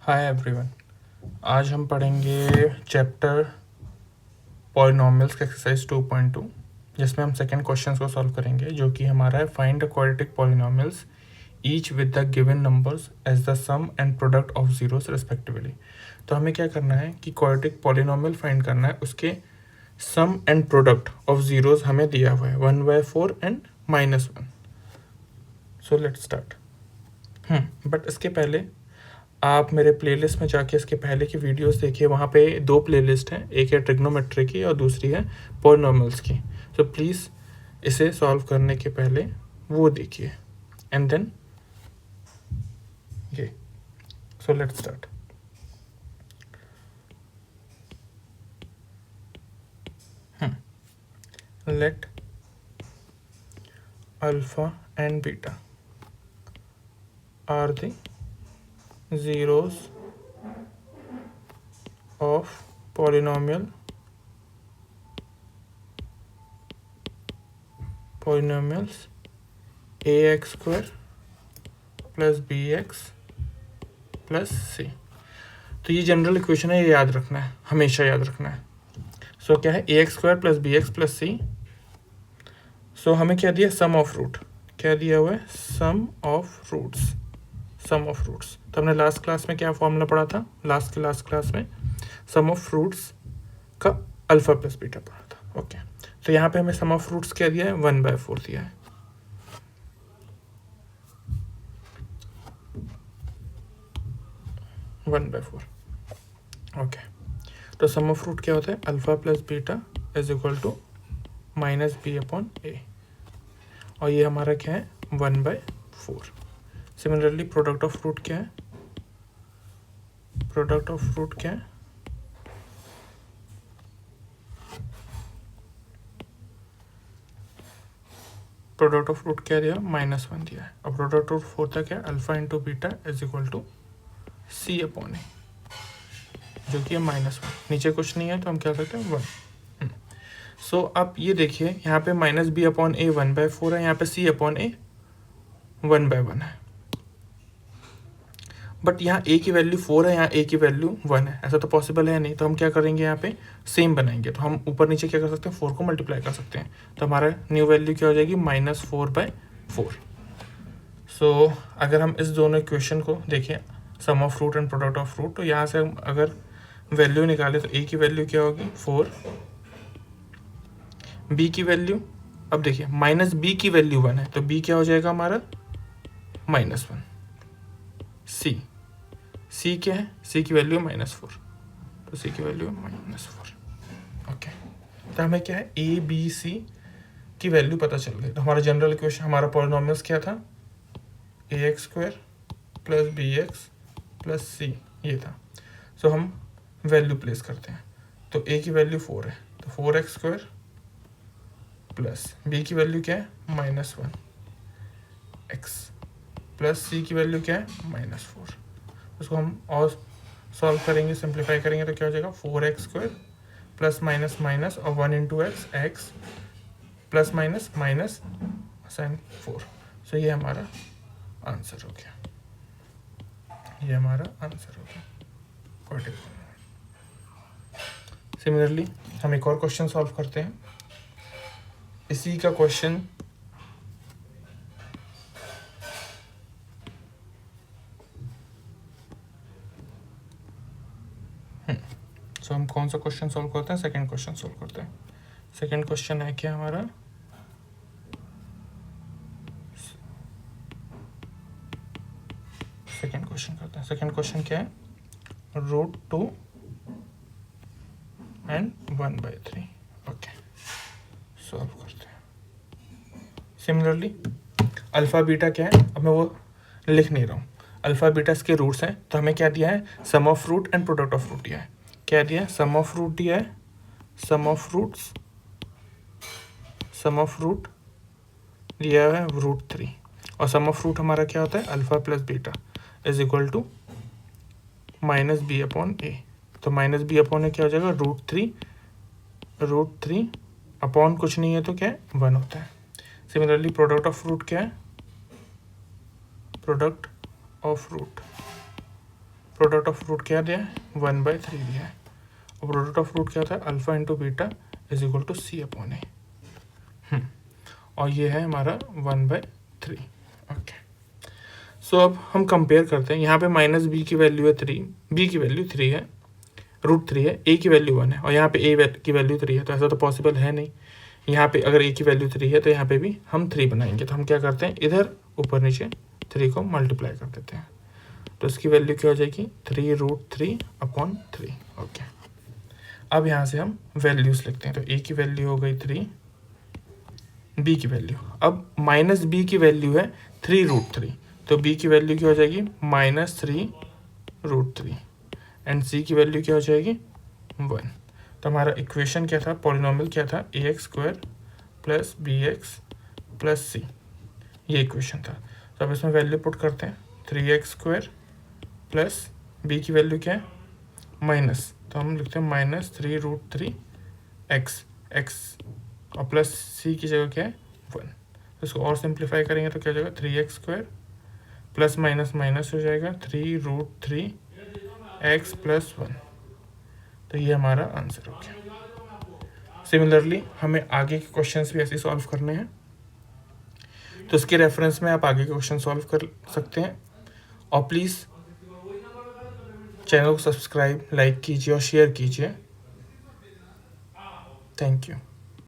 Hi everyone. आज हम पढ़ेंगे चैप्टर पॉलिनॉमियल्स का एक्सरसाइज 2.2 जिसमें हम सेकंड क्वेश्चन को सॉल्व करेंगे जो कि हमारा है find the quadratic polynomials each with the given numbers as the sum and product of zeros respectively. तो हमें क्या करना है कि क्वाड्रेटिक पॉलिनॉमियल फाइंड करना है, उसके सम एंड प्रोडक्ट ऑफ जीरोस हमें दिया हुआ है 1/4 and -1। So let's start. But इसके पहले आप मेरे प्लेलिस्ट में जाके इसके पहले की वीडियोस देखिए। वहाँ पे दो प्लेलिस्ट हैं, एक है ट्रिग्नोमेट्री की और दूसरी है पॉलिनॉमियल्स की। तो प्लीज़ इसे सॉल्व करने के पहले वो देखिए एंड देन ये। So let's start. Let alpha and beta are the zeros of polynomials ax square plus bx plus c। तो ये जनरल इक्वेशन है, ये याद रखना है, हमेशा याद रखना है। सो क्या है ax square plus bx plus c। सो हमें क्या दिया, सम ऑफ रूट। क्या दिया हुआ है, sum of roots. Sum of roots तो हमने लास्ट क्लास में क्या फॉर्मूला पढ़ा था, लास्ट क्लास में सम ऑफ फ्रूट्स का अल्फा प्लस बीटा पढ़ा था। ओके, तो यहाँ पे हमें सम ऑफ फ्रूट्स क्या दिया है, 1/4 दिया है। ओके, तो सम ऑफ फ्रूट क्या होता है, alpha plus beta is equal to -b/a, और ये हमारा क्या है 1/4। सिमिलरली प्रोडक्ट ऑफ फ्रूट क्या है, प्रोडक्ट ऑफ फ्रूट क्या है, प्रोडक्ट ऑफ रूट क्या दिया, -1 दिया है। और प्रोडक्ट ऑफ होता क्या है, alpha into beta is equal to c/a, जो कि है -1। नीचे कुछ नहीं है तो हम क्या करते हैं 1। सो अब ये देखिए, यहाँ पे -b/a 1/4 है, यहाँ पे c/a 1/1 है। बट यहाँ a की वैल्यू 4 है, यहाँ a की वैल्यू 1 है, ऐसा तो पॉसिबल है नहीं। तो हम क्या करेंगे, यहाँ पे सेम बनाएंगे। तो हम ऊपर नीचे क्या कर सकते हैं, 4 को मल्टीप्लाई कर सकते हैं। तो हमारा न्यू वैल्यू क्या हो जाएगी, -4/4। सो अगर हम इस दोनों इक्वेशन को देखें, sum of root and product of root, तो यहाँ से हम अगर वैल्यू निकालें तो a की वैल्यू क्या होगी 4, b की वैल्यू, अब देखिए -b की वैल्यू 1 है तो b क्या हो जाएगा हमारा -1। c क्या है, c की वैल्यू -4, तो c की वैल्यू -4। ओके, तो हमें क्या है a b c की वैल्यू पता चल गई। तो हमारा जनरल इक्वेशन, हमारा पॉलिनॉमियल्स क्या था, ax square plus bx plus c, ये था। सो हम वैल्यू प्लेस करते हैं। तो a की वैल्यू 4 है तो 4x स्क्वायर प्लस b की वैल्यू क्या है -1x प्लस c की वैल्यू क्या है -4। उसको हम और सॉल्व करेंगे, सिंप्लीफाई करेंगे तो क्या हो जाएगा 4x square plus minus minus और 1 into x plus minus minus sign 4। सो ये हमारा आंसर हो गया, ये हमारा आंसर हो गया। सिमिलरली हम एक और क्वेश्चन सॉल्व करते हैं। इसी का क्वेश्चन सो हम कौन सा क्वेश्चन सॉल्व करते हैं, सेकंड क्वेश्चन सॉल्व करते हैं। सेकंड क्वेश्चन है क्या हमारा, सेकंड क्वेश्चन करते हैं। सेकंड क्वेश्चन क्या है, √2 एंड 1/3। ओके, सॉल्व करते हैं। सिमिलरली अल्फा बीटा क्या है, अब मैं वो लिख नहीं रहा हूँ। अल्फा बीटा इसके रूट्स हैं, तो हमें क्या दिया है, sum of root and product of root दिया है। क्या दिया है, सम ऑफ रूट दिया है, sum of roots, sum of root दिया है √3, और सम ऑफ रूट हमारा क्या होता है, alpha plus beta is equal to -b/a। तो -b/a क्या हो जाएगा, √3 अपॉन कुछ नहीं है तो क्या है 1 होता है। सिमिलरली प्रोडक्ट ऑफ रूट क्या है, product of root product of root क्या दिया है, 1/3 दिया है, और प्रोडक्ट ऑफ रूट क्या होता है, alpha into beta is equal to C/A, और ये है हमारा 1/3। ओके, सो अब हम कंपेयर करते हैं। यहाँ पे माइनस बी की वैल्यू है 3, बी की वैल्यू 3 है, √3 है, ए की वैल्यू 1 है, और यहाँ पे ए की वैल्यू 3 है, तो ऐसा तो पॉसिबल है नहीं। यहाँ पे अगर ए की वैल्यू 3 है तो यहाँ पे भी हम 3 बनाएंगे, तो हम क्या करते हैं, इधर ऊपर नीचे 3 को मल्टीप्लाई कर देते हैं, तो इसकी वैल्यू क्या हो जाएगी, 3√3/3। ओके, अब यहाँ से हम वैल्यूज लिखते हैं, तो ए की वैल्यू हो गई 3, बी की वैल्यू, अब माइनस बी की वैल्यू है 3√3, तो बी की वैल्यू क्या हो जाएगी, -3√3, एंड सी की वैल्यू क्या हो जाएगी, 1। तो हमारा इक्वेशन क्या था, पॉलिनोमियल क्या था, ax² + bx + c, ये इक्वेशन था। तो अब इसमें वैल्यू पुट करते हैं, 3x² प्लस b की वैल्यू क्या है, माइनस, तो हम लिखते हैं -3√3x और प्लस c की जगह क्या है, 1। तो इसको और सिंप्लीफाई करेंगे तो क्या हो जाएगा, 3x² प्लस माइनस माइनस हो जाएगा 3√3x + 1। तो ये हमारा आंसर हो गया। सिमिलरली हमें आगे के क्वेश्चंस भी ऐसे सॉल्व करने हैं, तो इसके रेफरेंस में आप आगे के क्वेश्चन सॉल्व कर सकते हैं। और प्लीज़ चैनल को सब्सक्राइब, लाइक कीजिए और शेयर कीजिए। Thank you.